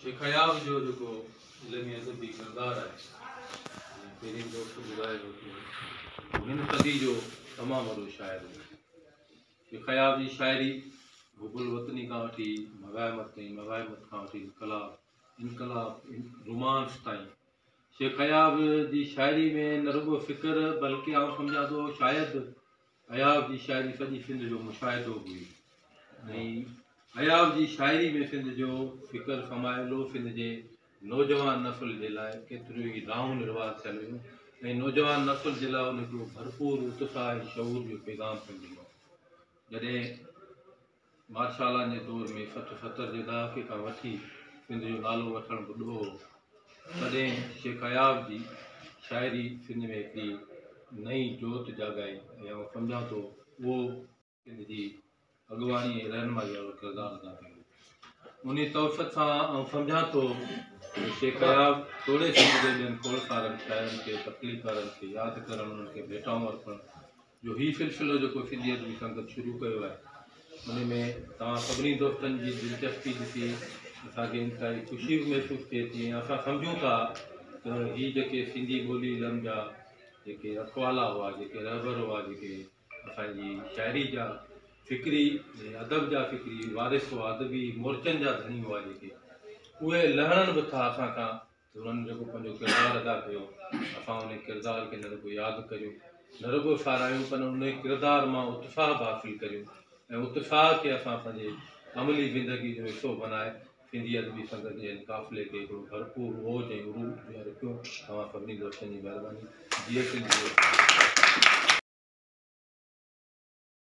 शेख अयाब जो जेको इल्मी अदबी किरदार आहे, पहिरीं दोस्त ॿुधायो कि हिन सदी जो तमामु वॾो शाइर हो। शेख अयाब जी शाइरी हुबुल वतनी खां वठी मग़ाइमत ताईं, मग़ाइमत खां वठी इनकलाब, रोमांस ताईं, शेख अयाब जी शाइरी में न रुगो फ़िक्र बल्कि आउं सम्झां थो शायदि अयाब जी शाइरी सॼी सिंध जो मुशाहिदो हुई। ऐं अयाब जी शाइरी में सिंध जो फ़िक्र समायल हो। सिंध जे नौजवान नस्ल जे लाइ केतिरियूं ई राहूं निर्वाह थियल हुयूं ऐं नौजवान नस्ल जे लाइ उन हिकिड़ो भरपूर उत्साह ऐं शऊर जो पैगाम पिणु ॾिनो। जॾहिं मार्शाला जे दौर में 60-70 जे दहाके खां वठी सिंध जो नालो वठणु ॿुधो हो, तॾहिं शेख अयाब जी शाइरी सिंध में हिकिड़ी नई जोत जाॻाई ऐं आउं सम्झां थो उहो सिंध जी अॻुवाणी ऐं रहनुमाई वारो किरदारु अदा कयो। उन तवसत सां आउं सम्झां थो शेख अयाब थोरे सिंध जे ॿियनि खोड़सारनि शाइरनि खे, तकलीफ़ वारनि खे यादि करणु, उन्हनि खे भेटाऊं अर्पणु जो हीउ सिलसिलो जेको सिंधी अदबी संगत शुरू कयो आहे, उन में तव्हां सभिनी दोस्तनि जी दिलचस्पी ॾिसी असांखे इंतिहाई ख़ुशी महसूसु थिए थी ऐं असां सम्झूं था त हीअ जेके सिंधी ॿोली लम जा जेके रखवाला हुआ, जेके रहबर हुआ, जेके असांजी शाइरी जा फ़िक्री अदब जा फ़िक्री वारिस हुआ, अदबी मोर्चनि जा धनी हुआ, जेके उहे लहणनि बि था असां खां। उन्हनि जेको पंहिंजो किरदारु अदा कयो, असां उन किरदार खे न रुगो यादि करियूं, न रुगो सारायूं, पर उन किरदार मां उत्साह बि हासिलु करियूं ऐं उत्साह खे असां पंहिंजे अमली ज़िंदगी जो हिसो बनाए सिंधी अदबी संगत जे काफ़िले खे हिकिड़ो भरपूर ओज ऐं उरूज ॾियणु रखियूं। तव्हां सभिनी दोस्तनि जी महिरबानी। जीअं सिंधी